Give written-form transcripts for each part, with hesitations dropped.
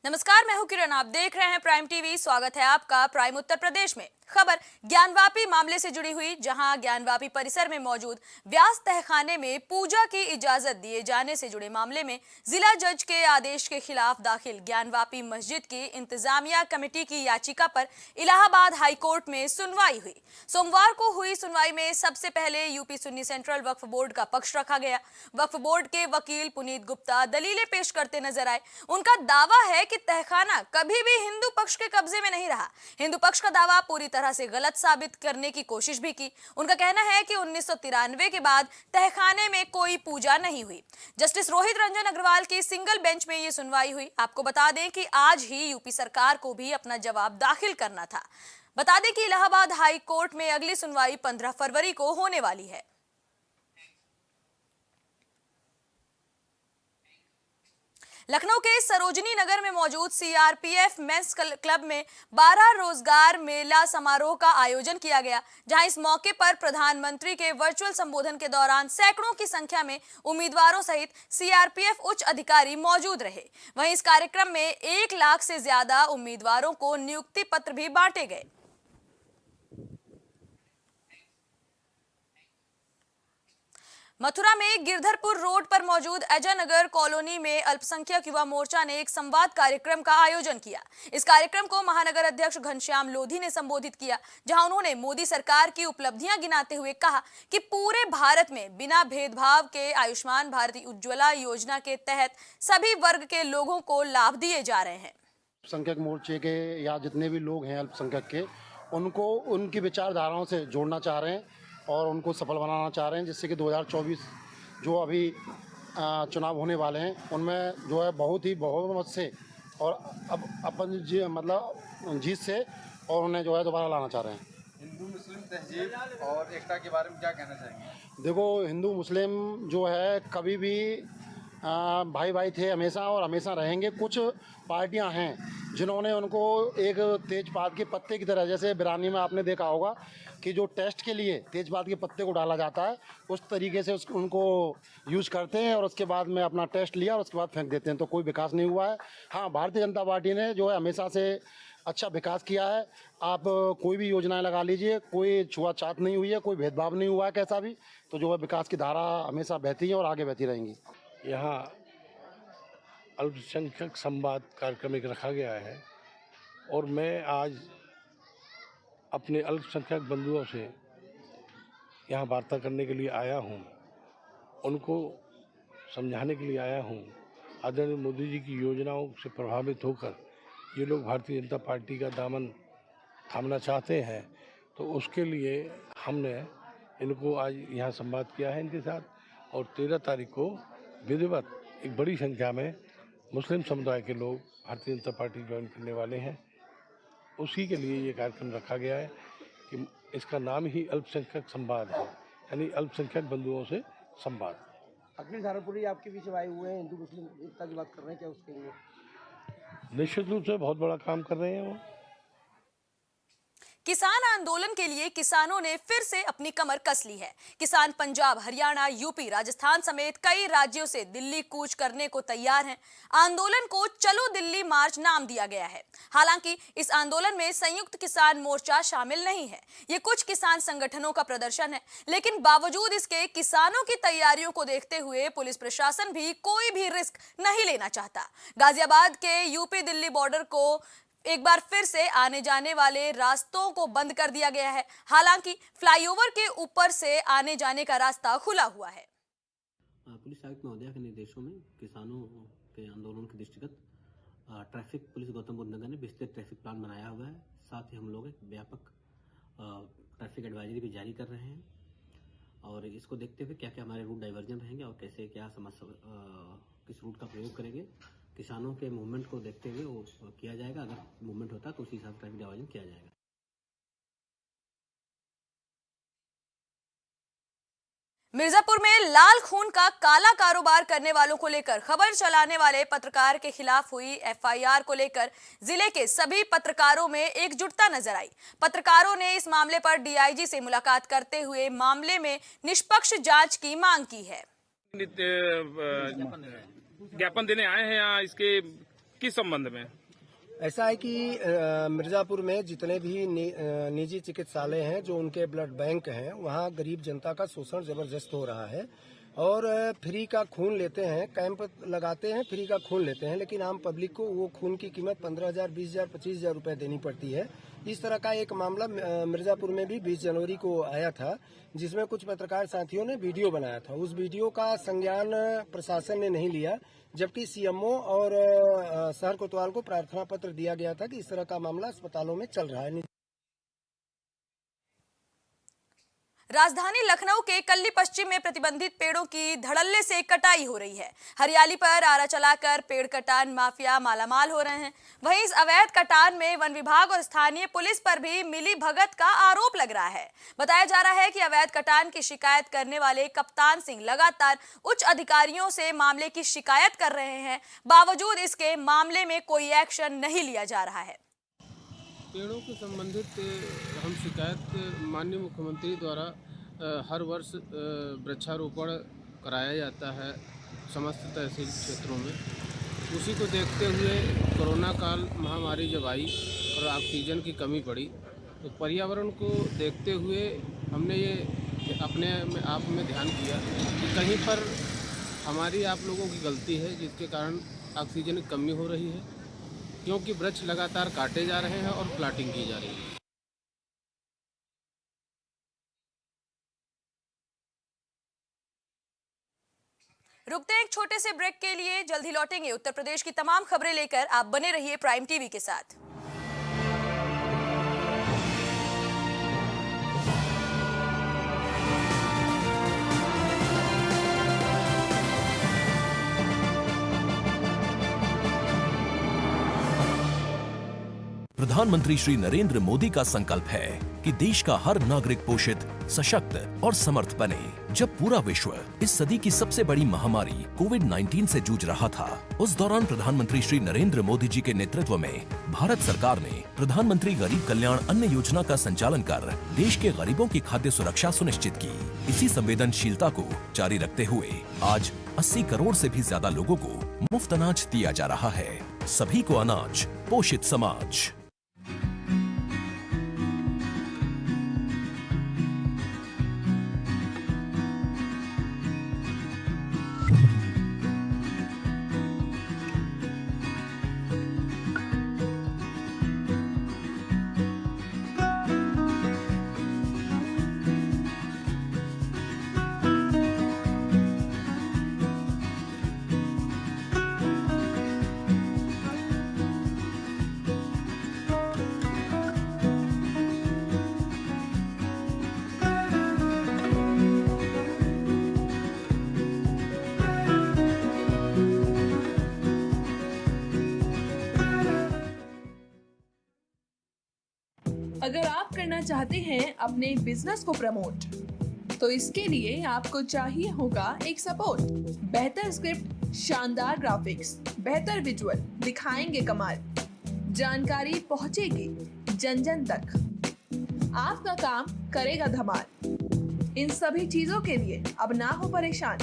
नमस्कार, मैं हूं किरण। आप देख रहे हैं प्राइम टीवी। स्वागत है आपका प्राइम उत्तर प्रदेश में। खबर ज्ञानवापी मामले से जुड़ी हुई, जहां ज्ञानवापी परिसर में मौजूद व्यास तहखाने में पूजा की इजाजत दिए जाने से जुड़े मामले में जिला जज के आदेश के खिलाफ दाखिल ज्ञानवापी मस्जिद की इंतजामिया कमेटी की याचिका पर इलाहाबाद हाई कोर्ट में सुनवाई हुई। सोमवार को हुई सुनवाई में सबसे पहले यूपी सुन्नी सेंट्रल वक्फ बोर्ड का पक्ष रखा गया। वक्फ बोर्ड के वकील पुनीत गुप्ता दलीलें पेश करते नजर आए। उनका दावा है कि तहखाना कभी भी हिंदू पक्ष के कब्जे में नहीं रहा। हिंदू पक्ष का दावा पूरी तरह से गलत साबित करने की कोशिश भी की। उनका कहना है कि 1993 के बाद तहखाने में कोई पूजा नहीं हुई। जस्टिस रोहित रंजन अग्रवाल की सिंगल बेंच में ये सुनवाई हुई। आपको बता दें कि आज ही यूपी सरकार को भी अपना जवाब दाखिल करना था। बता दें कि इलाहाबाद हाई कोर्ट में अगली सुनवाई 15 फरवरी को होने वाली है। लखनऊ के सरोजनी नगर में मौजूद सीआरपीएफ मेंस क्लब में 12 रोजगार मेला समारोह का आयोजन किया गया, जहां इस मौके पर प्रधानमंत्री के वर्चुअल संबोधन के दौरान सैकड़ों की संख्या में उम्मीदवारों सहित सीआरपीएफ उच्च अधिकारी मौजूद रहे। वहीं इस कार्यक्रम में 1 लाख से ज्यादा उम्मीदवारों को नियुक्ति पत्र भी बांटे गए। मथुरा में गिरधरपुर रोड पर मौजूद अजय नगर कॉलोनी में अल्पसंख्यक युवा मोर्चा ने एक संवाद कार्यक्रम का आयोजन किया। इस कार्यक्रम को महानगर अध्यक्ष घनश्याम लोधी ने संबोधित किया, जहां उन्होंने मोदी सरकार की उपलब्धियां गिनाते हुए कहा कि पूरे भारत में बिना भेदभाव के आयुष्मान भारत उज्ज्वला योजना के तहत सभी वर्ग के लोगों को लाभ दिए जा रहे हैं। अल्पसंख्यक मोर्चे के या जितने भी लोग हैं अल्पसंख्यक के, उनको उनकी विचारधाराओं से जोड़ना चाह रहे हैं और उनको सफल बनाना चाह रहे हैं, जिससे कि 2024 जो अभी चुनाव होने वाले हैं उनमें जो है बहुत ही बहुमत से और अब अपन मतलब जीत से और उन्हें जो है दोबारा लाना चाह रहे हैं। हिंदू मुस्लिम तहजीब और एकता के बारे में क्या कहना चाहेंगे? देखो, हिंदू मुस्लिम जो है कभी भी भाई भाई थे हमेशा और हमेशा रहेंगे। कुछ पार्टियां हैं जिन्होंने उनको एक तेजपात के पत्ते की तरह, जैसे बिरानी में आपने देखा होगा कि जो टेस्ट के लिए तेजपात के पत्ते को डाला जाता है, उस तरीके से उनको यूज़ करते हैं और उसके बाद में अपना टेस्ट लिया और उसके बाद फेंक देते हैं। तो कोई विकास नहीं हुआ है। हाँ, भारतीय जनता पार्टी ने जो है हमेशा से अच्छा विकास किया है। आप कोई भी योजनाएं लगा लीजिए, कोई छुआछूत नहीं हुई है, कोई भेदभाव नहीं हुआ है कैसा भी। तो जो है विकास की धारा हमेशा बहती है और आगे बहती रहेंगी। यहाँ अल्पसंख्यक संवाद कार्यक्रम एक रखा गया है और मैं आज अपने अल्पसंख्यक बंधुओं से यहाँ वार्ता करने के लिए आया हूँ, उनको समझाने के लिए आया हूँ। आदरणीय मोदी जी की योजनाओं से प्रभावित होकर ये लोग भारतीय जनता पार्टी का दामन थामना चाहते हैं, तो उसके लिए हमने इनको आज यहाँ संवाद किया है इनके साथ। और 13 तारीख को विधिवत एक बड़ी संख्या में मुस्लिम समुदाय के लोग भारतीय जनता पार्टी ज्वाइन करने वाले हैं। उसी के लिए ये कार्यक्रम रखा गया है कि इसका नाम ही अल्पसंख्यक संवाद है, यानी अल्पसंख्यक बंधुओं से संवाद। अखिल झारपुरी आपके बीच आए हुए हैं, हिंदू मुस्लिम एकता की बात कर रहे हैं, क्या उसके लिए? निश्चित रूप से बहुत बड़ा काम कर रहे हैं वो। किसान आंदोलन के लिए किसानों ने फिर से अपनी कमर कस ली है। किसान पंजाब, हरियाणा, यूपी, राजस्थान समेत कई राज्यों से दिल्ली कूच करने को तैयार हैं। आंदोलन को चलो दिल्ली मार्च नाम दिया गया है। हालांकि इस आंदोलन में संयुक्त किसान मोर्चा शामिल नहीं है। ये कुछ किसान संगठनों का प्रदर्शन है, लेकिन बावजूद इसके किसानों की तैयारियों को देखते हुए पुलिस प्रशासन भी कोई भी रिस्क नहीं लेना चाहता। गाजियाबाद के यूपी दिल्ली बॉर्डर को एक बार फिर से आने जाने वाले रास्तों को बंद कर दिया गया है। हालांकि फ्लाईओवर के ऊपर से आने जाने का रास्ता खुला हुआ है। पुलिस आयुक्त महोदय के निर्देशों में किसानों के आंदोलन के दृष्टिगत ट्रैफिक पुलिस गौतम बुद्ध नगर ने विस्तृत ट्रैफिक प्लान बनाया हुआ है। साथ ही हम लोग एक व्यापक ट्रैफिक एडवाइजरी भी जारी कर रहे हैं और इसको देखते हुए क्या क्या हमारे रूट डाइवर्जन रहेंगे और कैसे क्या समस्या किस रूट का प्रयोग करेंगे, किसानों के मूवमेंट को देखते हुए वो किया जाएगा। अगर मूवमेंट होता है तो उसी हिसाब से ट्रैफिक डाइवर्जन किया जाएगा। मिर्जापुर में लाल खून का काला कारोबार करने वालों को लेकर खबर चलाने वाले पत्रकार के खिलाफ हुई एफआईआर को लेकर जिले के सभी पत्रकारों में एकजुटता नजर आई। पत्रकारों ने इस मामले पर डीआईजी से मुलाकात करते हुए मामले में निष्पक्ष जांच की मांग की है। ज्ञापन देने आए हैं यहाँ इसके किस संबंध में? ऐसा है कि मिर्जापुर में जितने भी निजी चिकित्सालय हैं, जो उनके ब्लड बैंक हैं, वहाँ गरीब जनता का शोषण जबरदस्त हो रहा है और फ्री का खून लेते हैं, कैंप लगाते हैं, फ्री का खून लेते हैं, लेकिन आम पब्लिक को वो खून की कीमत 15,000, 20,000, 25,000 रुपए देनी पड़ती है। इस तरह का एक मामला मिर्जापुर में भी 20 जनवरी को आया था, जिसमें कुछ पत्रकार साथियों ने वीडियो बनाया था। उस वीडियो का संज्ञान प्रशासन ने नहीं लिया, जबकि सीएमओ और शहर कोतवाल को प्रार्थना पत्र दिया गया था कि इस तरह का मामला अस्पतालों में चल रहा है। राजधानी लखनऊ के कल्ली पश्चिम में प्रतिबंधित पेड़ों की धड़ल्ले से कटाई हो रही है। हरियाली पर आरा चलाकर पेड़ कटान माफिया मालामाल हो रहे हैं। वहीं इस अवैध कटान में वन विभाग और स्थानीय पुलिस पर भी मिली भगत का आरोप लग रहा है। बताया जा रहा है कि अवैध कटान की शिकायत करने वाले कप्तान सिंह लगातार उच्च अधिकारियों से मामले की शिकायत कर रहे हैं, बावजूद इसके मामले में कोई एक्शन नहीं लिया जा रहा है। पेड़ों से संबंधित हम शिकायत माननीय मुख्यमंत्री द्वारा हर वर्ष वृक्षारोपण कराया जाता है समस्त तहसील क्षेत्रों में। उसी को देखते हुए कोरोना काल महामारी जब आई और ऑक्सीजन की कमी पड़ी, तो पर्यावरण को देखते हुए हमने ये अपने आप में ध्यान किया कि कहीं पर हमारी आप लोगों की गलती है, जिसके कारण ऑक्सीजन की कमी हो रही है, क्योंकि वृक्ष लगातार काटे जा रहे हैं और प्लाटिंग की जा रही है। रुकते हैं एक छोटे से ब्रेक के लिए, जल्द ही लौटेंगे उत्तर प्रदेश की तमाम खबरें लेकर। आप बने रहिए प्राइम टीवी के साथ। प्रधानमंत्री श्री नरेंद्र मोदी का संकल्प है कि देश का हर नागरिक पोषित, सशक्त और समर्थ बने। जब पूरा विश्व इस सदी की सबसे बड़ी महामारी कोविड-19 से जूझ रहा था, उस दौरान प्रधानमंत्री श्री नरेंद्र मोदी जी के नेतृत्व में भारत सरकार ने प्रधानमंत्री गरीब कल्याण अन्न योजना का संचालन कर देश के गरीबों की खाद्य सुरक्षा सुनिश्चित की। इसी संवेदनशीलता को जारी रखते हुए आज 80 करोड़ से भी ज्यादा लोगों को मुफ्त अनाज दिया जा रहा है। सभी को अनाज, पोषित समाज। अगर आप करना चाहते हैं अपने बिजनेस को प्रमोट, तो इसके लिए आपको चाहिए होगा एक सपोर्ट। बेहतर स्क्रिप्ट, शानदार ग्राफिक्स, बेहतर विजुअल, दिखाएंगे कमाल, जानकारी पहुंचेगी जन जन तक, आपका काम करेगा धमाल। इन सभी चीजों के लिए अब ना हो परेशान।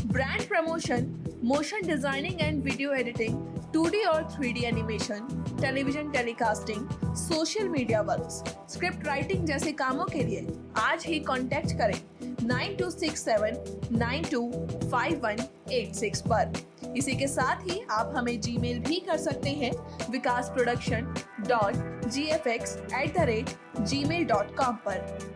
Brand promotion, motion designing and video editing, 2D और 3D animation, television telecasting, social media works, script writing जैसे कामों के लिए आज ही कांटेक्ट करें 9267925186 पर। इसी के साथ ही आप हमें जीमेल भी कर सकते हैं vikasproduction.gfx@gmail.com पर।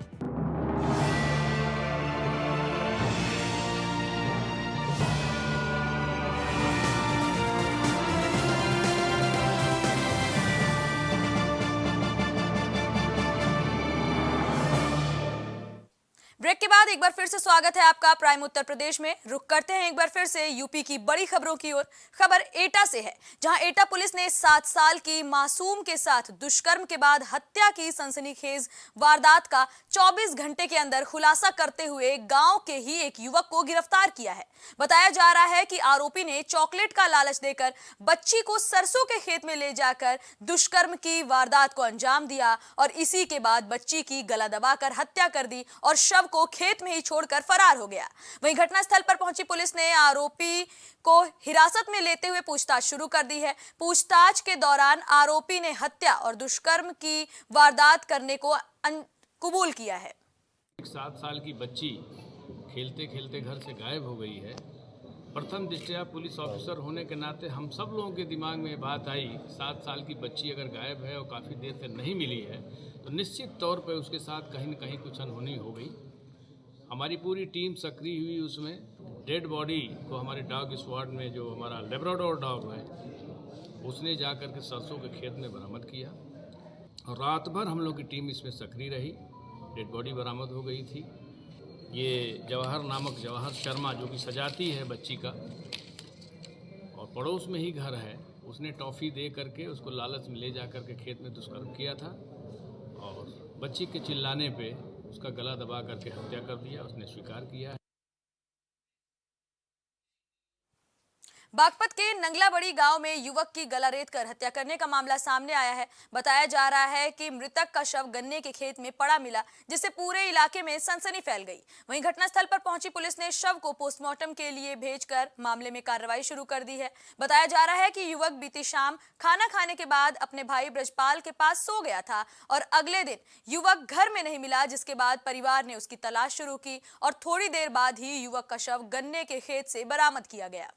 ब्रेक के बाद एक बार फिर से स्वागत है आपका प्राइम उत्तर प्रदेश में। रुक करते हैं एक बार फिर से यूपी की बड़ी खबरों की ओर। खबर एटा से है, जहां एटा पुलिस ने 7 साल की मासूम के साथ दुष्कर्म के बाद हत्या की सनसनीखेज वारदात का 24 घंटे के अंदर खुलासा करते हुए गांव के ही एक युवक को गिरफ्तार किया है। बताया जा रहा है कि आरोपी ने चॉकलेट का लालच देकर बच्ची को सरसों के खेत में ले जाकर दुष्कर्म की वारदात को अंजाम दिया और इसी के बाद बच्ची की गला दबाकर हत्या कर दी और शव को खेत खेत में ही छोड़कर फरार हो गया। वहीं घटनास्थल पर पहुंची पुलिस ने आरोपी को हिरासत में लेते हुए पूछताछ शुरू कर दी है। पूछताछ के दौरान आरोपी ने हत्या और दुष्कर्म की वारदात करने को कबूल किया है। एक 7 साल की बच्ची खेलते खेलते घर से गायब हो गई है। प्रथम दृष्टया पुलिस ऑफिसर होने के नाते हम सब लोगों के दिमाग में बात आई, 7 साल की बच्ची अगर गायब है और काफ़ी देर से नहीं मिली है तो निश्चित तौर पर उसके साथ कहीं न कहीं कुछ अनहोनी हो गई। हमारी पूरी टीम सक्रिय हुई, उसमें डेड बॉडी को हमारे डॉग स्क्वाड में जो हमारा लेब्राडोर डॉग है उसने जा कर के सरसों के खेत में बरामद किया और रात भर हम लोग की टीम इसमें सक्रिय रही। डेड बॉडी बरामद हो गई थी। ये जवाहर शर्मा जो कि सजाती है बच्ची का और पड़ोस में ही घर है, उसने टॉफ़ी दे करके उसको लालच में ले जा करके खेत में दुष्कर्म किया था और बच्ची के चिल्लाने पे उसका गला दबा करके हत्या कर दिया। उसने स्वीकार किया है। बागपत के नंगलाबड़ी गांव में युवक की गला रेत कर हत्या करने का मामला सामने आया है। बताया जा रहा है कि मृतक का शव गन्ने के खेत में पड़ा मिला, जिससे पूरे इलाके में सनसनी फैल गई। वहीं घटनास्थल पर पहुंची पुलिस ने शव को पोस्टमार्टम के लिए भेजकर मामले में कार्रवाई शुरू कर दी है। बताया जा रहा है कि युवक बीती शाम खाना खाने के बाद अपने भाई ब्रजपाल के पास सो गया था और अगले दिन युवक घर में नहीं मिला, जिसके बाद परिवार ने उसकी तलाश शुरू की और थोड़ी देर बाद ही युवक का शव गन्ने के खेत से बरामद किया गया।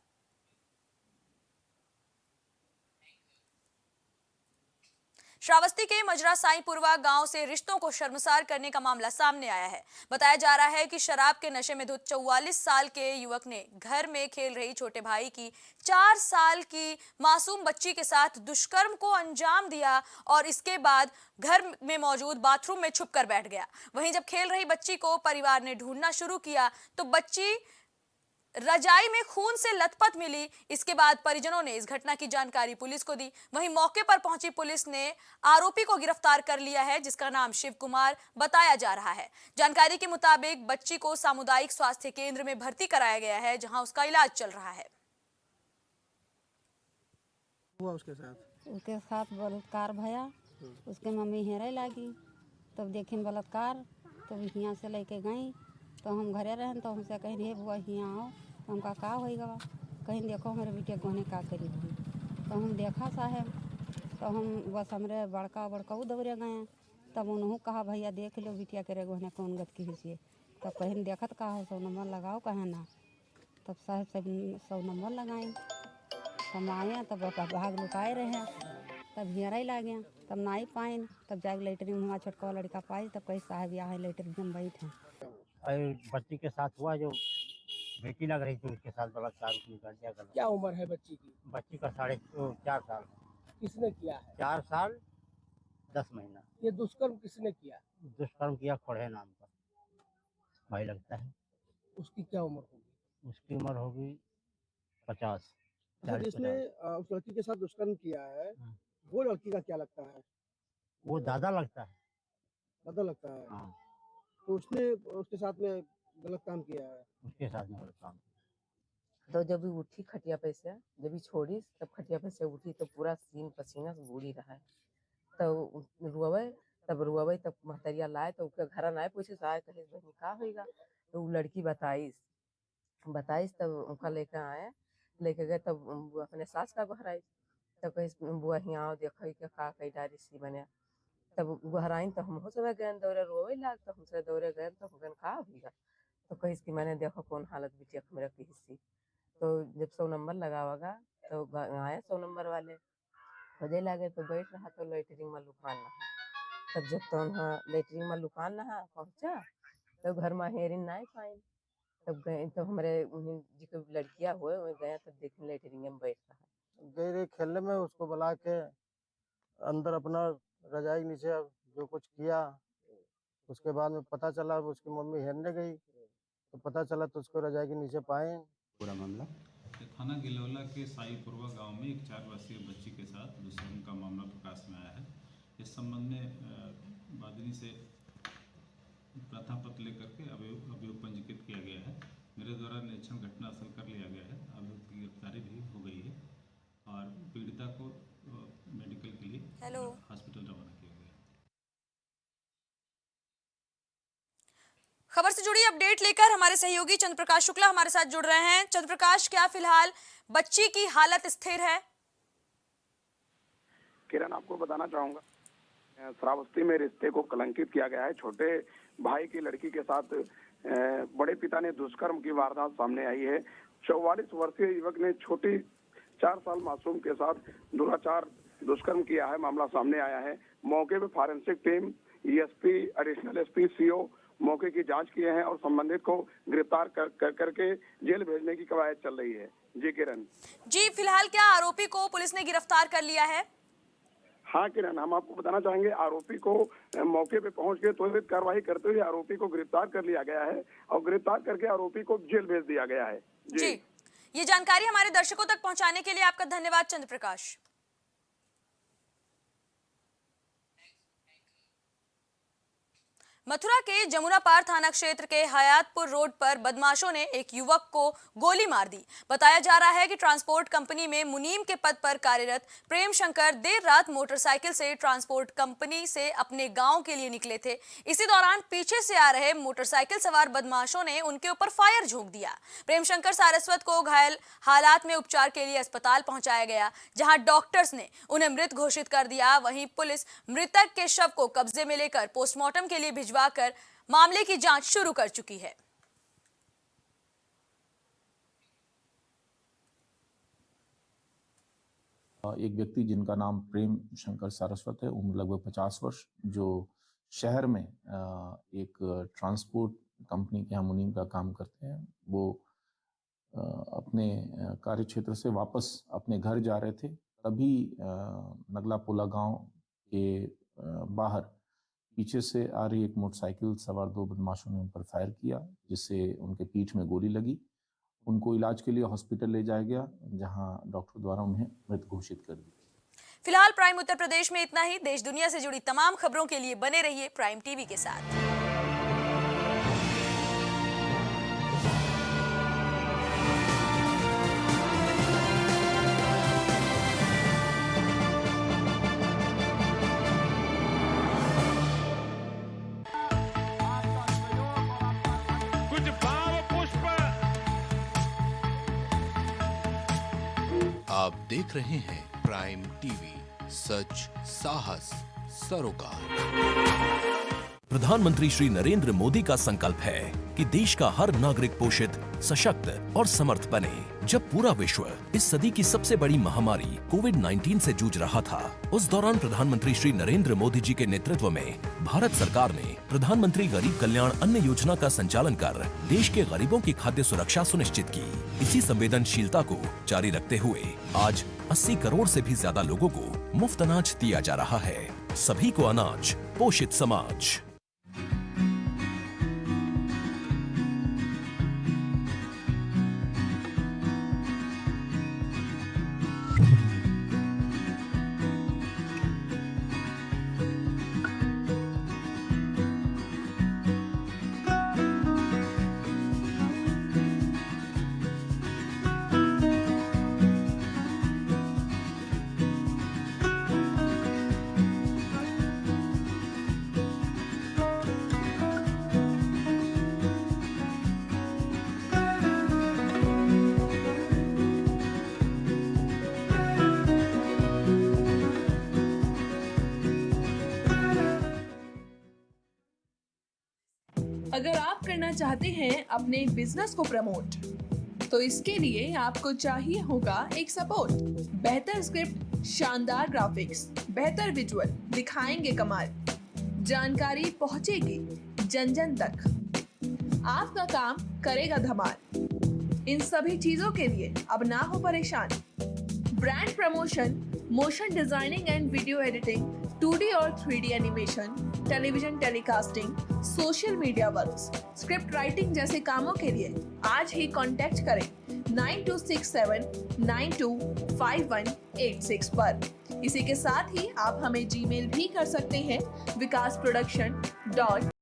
श्रावस्ती के मजरा साईपुरवा गांव से रिश्तों को शर्मसार करने का मामला सामने आया है। बताया जा रहा है कि शराब के नशे में धुत 44 साल के युवक ने घर में खेल रही छोटे भाई की 4 साल की मासूम बच्ची के साथ दुष्कर्म को अंजाम दिया और इसके बाद घर में मौजूद बाथरूम में छुपकर बैठ गया। वहीं जब खेल रही बच्ची को परिवार ने ढूंढना शुरू किया तो बच्ची रजाई में खून से लथपथ मिली। इसके बाद परिजनों ने इस घटना की जानकारी पुलिस को दी। वहीं मौके पर पहुंची पुलिस ने आरोपी को गिरफ्तार कर लिया है, जिसका नाम शिव कुमार बताया जा रहा है। जानकारी के मुताबिक बच्ची को सामुदायिक स्वास्थ्य केंद्र में भर्ती कराया गया है, जहां उसका इलाज चल रहा है। हुआ उसके साथ बलात्कार भया, उसके मम्मी हेरे लागी, तब देखिन बलात्कार, तो यहाँ से लेके गई तो हम घरे रहन तो हमसे कहीं रे बुआ यहाँ आओ, तो हमका का होगा, कहीं देखो हमारे बेटे गोने का करी थी, तो हम देखा साहब, तो हम बस हमरे बड़का दौड़े गए, तब उन्होंने कहा भैया देख लो बिटिया के गोने कौन गत की हिस्से, तब कहीं देखत कहा 100 नंबर लगाओ कहे ना, तब साहब सब 100 नंबर लगाए, तब आए तब भाग लुकाए रहे, तब घेरा ला गया, तब ना ही पाए, तब जाके लेटरिन हुआ, छोटका लड़का पाई, तब कहीं साहब यहाँ लेटरिन में बैठे। बच्ची के साथ हुआ, जो बेटी लग रही थी उसके साथ बलात्कार कर दिया। क्या उम्र है बच्ची की? बच्ची का 4.5 साल। किसने किया है? 4 साल 10 महीना। ये दुष्कर्म किसने किया? दुष्कर्म किया खोड़े नाम पर भाई लगता है। उसकी क्या उम्र होगी? उसकी उम्र होगी 50। जिसने उस लड़की के साथ दुष्कर्म किया है वो लड़की का क्या लगता है? वो दादा लगता है। दादा लगता है। हाँ। तो उसने उसके साथ में गलत काम किया है। उसके साथ में गलत काम। तो जब भी उठी खटिया पे से, जब भी छोड़ी तब खटिया पे से उठी तो पूरा सीन पसीना से बूढ़ी रहा है। तो रुआवे तब महतरिया लाए तो उसके घर आए पूछे साय कहे बहनी का होगा, तो वो लड़की बताइस तब उनका लेके गए, तब अपने सास का घर आई, तब कहे बुआ यहाँ आओ देखो के का कई डारी सी बने, तब घर आई तो हम हो सब गए दौरे रोवे लाग, तो हमसे दौरे गए तो हम का होगा, तो कहिस कि मैंने देखो कौन हालत बिटिया मेरा की हिस्सी। तो जब 100 नंबर लगावागा तो आए 100 नंबर वाले खोजे लागे, तो बैठ रहा तो लेटरिन में लुकान नहा, तब जब तो लेटरिन में लुकान नहा पहुँचा तो घर में हेरिन नहीं पाए, तब गए तो हमारे जी को लड़कियाँ हुए वही गए, तब देखें लेटरिन में बैठ रहा। गए खेलने में उसको बुला के अंदर अपना रजाई नीचे जो कुछ किया, उसके बाद में पता चला उसकी मम्मी हेरने गई तो पता चला तो उसको रजाई के नीचे पाए। पूरा मामला थाना गिलौला के साईपुरवा गांव में एक 4 वर्षीय बच्ची के साथ दुष्कर्म का मामला प्रकाश में आया है। इस संबंध में वादिनी से प्रथम पत्र लेकर के अभियोग पंजीकृत किया गया है। मेरे द्वारा निरीक्षण घटनास्थल कर लिया गया है। अभियुक्त की गिरफ्तारी भी हो गई है और पीड़िता को मेडिकल के लिए हॉस्पिटल रवाना किया गया है। खबर से जुड़ी अपडेट लेकर हमारे सहयोगी चंद्रप्रकाश शुक्ला हमारे साथ जुड़ रहे हैं। चंद्रप्रकाश, क्या फिलहाल बच्ची की हालत स्थिर है? किरण, आपको बताना चाहूंगा, श्रावस्ती में रिश्ते को कलंकित किया गया है। छोटे भाई की लड़की के साथ बड़े पिता ने दुष्कर्म की वारदात सामने आई है। 44 वर्षीय युवक ने छोटी 4 साल मासूम के साथ दुष्कर्म किया है। मामला सामने आया है। मौके पे forensic team, SP, additional SP, CO मौके की जांच किए हैं और संबंधित को गिरफ्तार करके जेल भेजने की कवायद चल रही है। जी किरण। जी, फिलहाल क्या आरोपी को पुलिस ने गिरफ्तार कर लिया है? हाँ किरण, हम आपको बताना चाहेंगे, आरोपी को मौके पे पहुंच के त्वरित कार्रवाई करते हुए आरोपी को गिरफ्तार कर लिया गया है और गिरफ्तार करके आरोपी को जेल भेज दिया गया है। जी, ये जानकारी हमारे दर्शकों तक पहुंचाने के लिए आपका धन्यवाद चंद्रप्रकाश। मथुरा के जमुना पार थाना क्षेत्र के हयातपुर रोड पर बदमाशों ने एक युवक को गोली मार दी। बताया जा रहा है कि ट्रांसपोर्ट कंपनी में मुनीम के पद पर कार्यरत प्रेम शंकर देर रात मोटरसाइकिल से ट्रांसपोर्ट कंपनी से अपने गांव के लिए निकले थे। इसी दौरान पीछे से आ रहे मोटरसाइकिल सवार बदमाशों ने उनके ऊपर फायर झोंक दिया। प्रेम शंकर सारस्वत को घायल हालात में उपचार के लिए अस्पताल पहुंचाया गया, जहां डॉक्टर्स ने उन्हें मृत घोषित कर दिया। वहीं पुलिस मृतक के शव को कब्जे में लेकर पोस्टमार्टम के लिए भिजवा कर मामले की जांच शुरू कर चुकी है। एक व्यक्ति जिनका नाम प्रेम शंकर सारस्वत है, उम्र लगभग 50 वर्ष, जो शहर में एक ट्रांसपोर्ट कंपनी के यहाँ मुनीम का काम करते हैं, वो अपने कार्य क्षेत्र से वापस अपने घर जा रहे थे। तभी नगला पोला गांव के बाहर पीछे से आ रही एक मोटरसाइकिल सवार 2 बदमाशों ने उन पर फायर किया, जिससे उनके पीठ में गोली लगी। उनको इलाज के लिए हॉस्पिटल ले जाया गया, जहां डॉक्टर द्वारा उन्हें मृत घोषित कर दिया। फिलहाल प्राइम उत्तर प्रदेश में इतना ही। देश दुनिया से जुड़ी तमाम खबरों के लिए बने रहिए प्राइम टीवी के साथ। आप देख रहे हैं प्राइम टीवी, सच साहस सरोकार। प्रधानमंत्री श्री नरेंद्र मोदी का संकल्प है कि देश का हर नागरिक पोषित, सशक्त और समर्थ बने। जब पूरा विश्व इस सदी की सबसे बड़ी महामारी कोविड-19 से जूझ रहा था, उस दौरान प्रधानमंत्री श्री नरेंद्र मोदी जी के नेतृत्व में भारत सरकार ने प्रधानमंत्री गरीब कल्याण अन्न योजना का संचालन कर देश के गरीबों की खाद्य सुरक्षा सुनिश्चित की। इसी संवेदनशीलता को जारी रखते हुए आज 80 करोड़ से भी ज्यादा लोगों को मुफ्त अनाज दिया जा रहा है। सभी को अनाज, पोषित समाज। अगर आप करना चाहते हैं अपने बिजनेस को प्रमोट, तो इसके लिए आपको चाहिए होगा एक सपोर्ट। बेहतर स्क्रिप्ट, शानदार ग्राफिक्स, बेहतर विजुअल, दिखाएंगे कमाल, जानकारी पहुंचेगी जन जन तक, आपका काम करेगा धमाल। इन सभी चीजों के लिए अब ना हो परेशान। Brand promotion, motion designing and video editing, 2D और 3D animation, television telecasting, social media works, script writing जैसे कामों के लिए आज ही कांटेक्ट करें 9267925186 पर। इसी के साथ ही आप हमें जीमेल भी कर सकते हैं विकासproduction